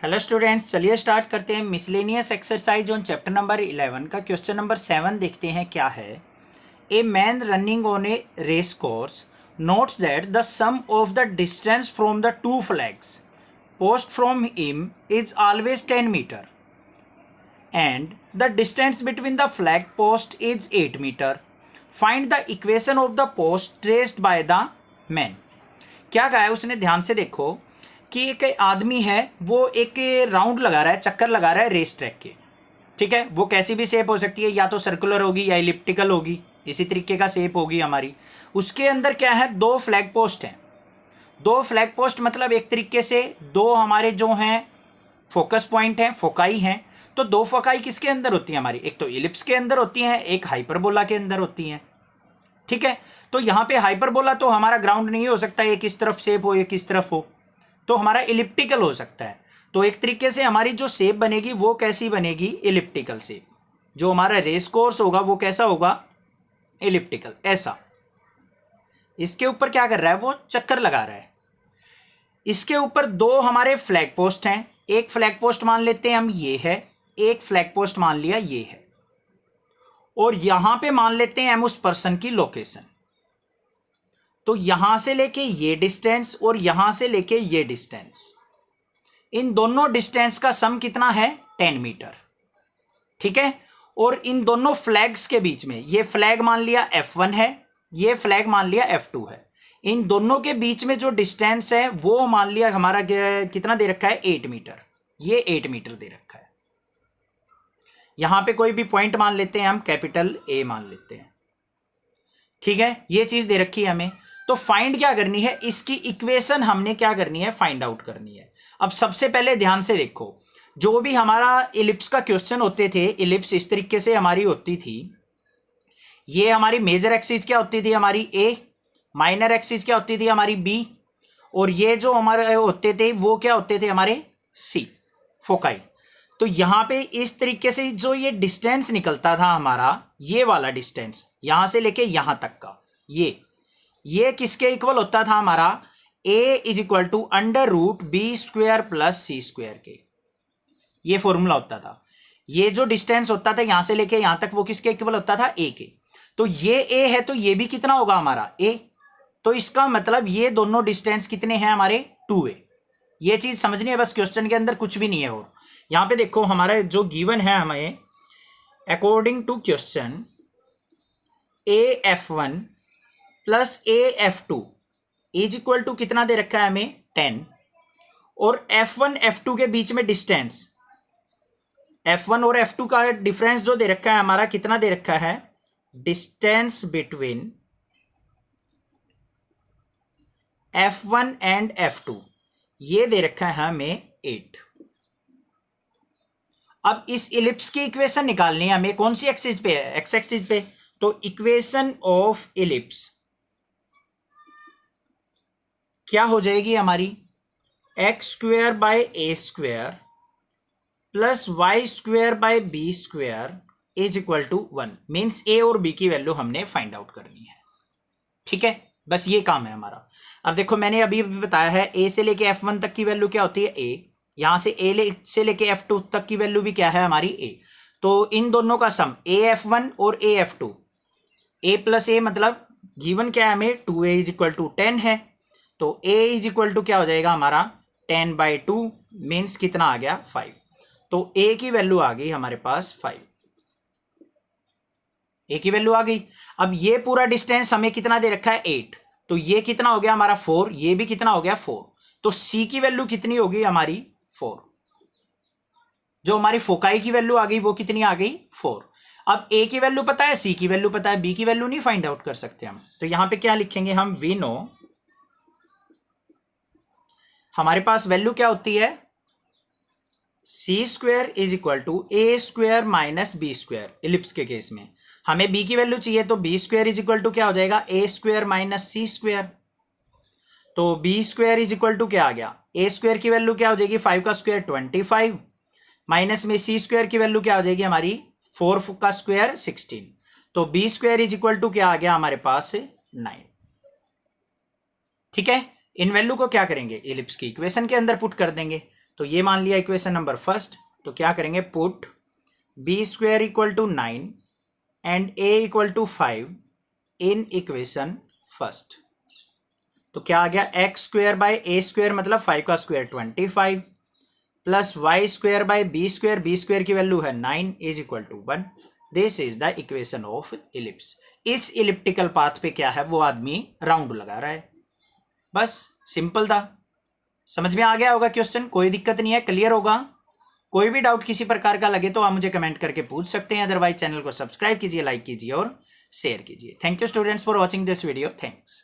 Hello students, चलिए start करते हैं miscellaneous exercise on chapter number 11 का क्वेश्चन नंबर 7 देखते हैं क्या है। A man running on a race course notes that the sum of the distance from the two flags post from him is always 10 metre and the distance between the flag post is 8 metre. Find the equation of the post traced by the man. क्या कहा है उसने, ध्यान से देखो कि एक आदमी है वो एक राउंड लगा रहा है, चक्कर लगा रहा है रेस ट्रैक के। ठीक है, वो कैसी भी शेप हो सकती है, या तो सर्कुलर होगी या इलिप्टिकल होगी, इसी तरीके का शेप होगी हमारी। उसके अंदर क्या है, दो फ्लैग पोस्ट हैं। दो फ्लैग पोस्ट मतलब एक तरीके से दो हमारे जो हैं फोकस पॉइंट हैं, फोकाई हैं। तो दो फोकाई किसके अंदर होती है हमारी, एक तो इलिप्स के अंदर होती हैं, एक हाइपरबोला के अंदर होती हैं। ठीक है, तो यहाँ पे हाइपरबोला तो हमारा ग्राउंड नहीं हो सकता, एक इस तरफ शेप हो एक इस तरफ हो, तो हमारा इलिप्टिकल हो सकता है। तो एक तरीके से हमारी जो शेप बनेगी वो कैसी बनेगी, इलिप्टिकल शेप। जो हमारा रेस कोर्स होगा वो कैसा होगा, इलिप्टिकल। ऐसा इसके ऊपर क्या कर रहा है, वो चक्कर लगा रहा है। इसके ऊपर दो हमारे फ्लैग पोस्ट हैं। एक फ्लैग पोस्ट मान लेते हैं हम ये है, एक फ्लैग पोस्ट मान लिया ये है, और यहां पे मान लेते हैं हम उस पर्सन की लोकेशन। तो यहां से लेके ये डिस्टेंस और यहां से लेके ये डिस्टेंस, इन दोनों डिस्टेंस का सम कितना है, 10 मीटर। ठीक है, और इन दोनों फ्लैग्स के बीच में, ये फ्लैग मान लिया F1 है, ये फ्लैग मान लिया F2 है। इन दोनों के बीच में जो डिस्टेंस है वो मान लिया हमारा कितना दे रखा है, 8 मीटर। ये 8 मीटर दे रखा है। यहां पे कोई भी पॉइंट मान लेते हैं हम, कैपिटल A मान लेते हैं। ठीक है, ये चीज दे रखी है हमें। तो फाइंड क्या करनी है, इसकी इक्वेशन हमने क्या करनी है, फाइंड आउट करनी है। अब सबसे पहले ध्यान से देखो, जो भी हमारा इलिप्स का क्वेश्चन होते थे, इलिप्स इस तरीके से हमारी होती थी। ये हमारी मेजर एक्सिस क्या होती थी हमारी A, माइनर एक्सिस क्या होती थी हमारी B, और ये जो हमारे होते थे वो क्या होते थे हमारे C, फोकाई। तो यहां पे इस तरीके से जो ये डिस्टेंस निकलता था हमारा, ये वाला डिस्टेंस यहां से लेके यहां तक का, ये किसके इक्वल होता था हमारा, a is equal to under root B square plus C square के। ये फॉर्मूला होता था। ये जो डिस्टेंस होता था यहां से लेके यहां तक, वो किसके इक्वल होता था, a के। तो ये a है तो ये भी कितना होगा हमारा a। तो इसका मतलब ये दोनों डिस्टेंस कितने हैं हमारे, 2a। ये चीज समझनी है बस, क्वेश्चन के अंदर कुछ भी नहीं है। और यहां पे देखो हमारा जो गिवन है हमें, according to question AF1 plus AF2 is equal to कितना दे रखा है हमें, 10। और F1 F2 के बीच में डिस्टेंस, F1 और F2 का डिफरेंस जो दे रखा है हमारा, कितना दे रखा है, distance between F1 and F2 ये दे रखा है हमें 8। अब इस इलिप्स की इक्वेशन निकालनी है हमें, कौन सी एक्सिस पे है, एक्स एक्सिस पे। तो इक्वेशन ऑफ इलिप्स क्या हो जाएगी हमारी, X square by A square plus Y square by B square is equal to 1। Means A और बी की वैल्यू हमने फाइंड आउट करनी है। ठीक है, बस ये काम है हमारा। अब देखो मैंने अभी बताया है, ए से लेके F1 तक की वैल्यू क्या होती है a, यहां से से लेके F2 तक की वैल्यू भी क्या है हमारी a। तो इन दोनों का सम AF1 और AF2, a प्लस a मतलब गिवन क्या है हमें, 2a इज इक्वल टू 10 है। तो a इज इक्वल टू क्या हो जाएगा हमारा, 10/2 मीन्स कितना आ गया, 5। तो a की वैल्यू आ गई हमारे पास 5, a की वैल्यू आ गई। अब ये पूरा डिस्टेंस हमें कितना दे रखा है, 8। तो ये कितना हो गया हमारा 4, ये भी कितना हो गया 4। तो c की वैल्यू कितनी होगी हमारी, 4। जो हमारी फोकाई की वैल्यू आ गई वो कितनी आ गई, 4। अब a की वैल्यू पता है, c की वैल्यू पता है, b की वैल्यू नहीं फाइंड आउट कर सकते हम। तो यहां पे क्या लिखेंगे हम, वी नो, हमारे पास वैल्यू क्या होती है, C square is equal to A square minus B square. Ellipse के केस में हमें b की वैल्यू चाहिए, तो B square is equal to क्या हो जाएगा, A square minus C square. तो B square is equal to क्या आ गया, ए स्क्वेयर की वैल्यू क्या हो जाएगी, 5 का स्क्वायर 25, माइनस में सी स्क्वेयर की वैल्यू क्या हो जाएगी हमारी, 4 का स्क्वायर 16। तो B square is equal to क्या आ गया हमारे पास, 9। ठीक है, इन वैल्यू को क्या करेंगे, इलिप्स की इक्वेशन के अंदर पुट कर देंगे। तो ये मान लिया इक्वेशन नंबर फर्स्ट। तो क्या करेंगे, put B square equal to 9 and A equal to 5 in equation first. तो क्या आ गया, X square by A square मतलब 5 का square 25 plus Y square by B square की वैल्यू है 9 is equal to 1। This is the equation of ellipse. इस elliptical path पे क्या है, वो आदमी राउंड लगा रहा है। बस सिंपल था, समझ में आ गया होगा क्वेश्चन, कोई दिक्कत नहीं है, क्लियर होगा। कोई भी डाउट किसी प्रकार का लगे तो आप मुझे कमेंट करके पूछ सकते हैं, अदरवाइज चैनल को सब्सक्राइब कीजिए, लाइक कीजिए और शेयर कीजिए। Thank you students for watching this video. Thanks.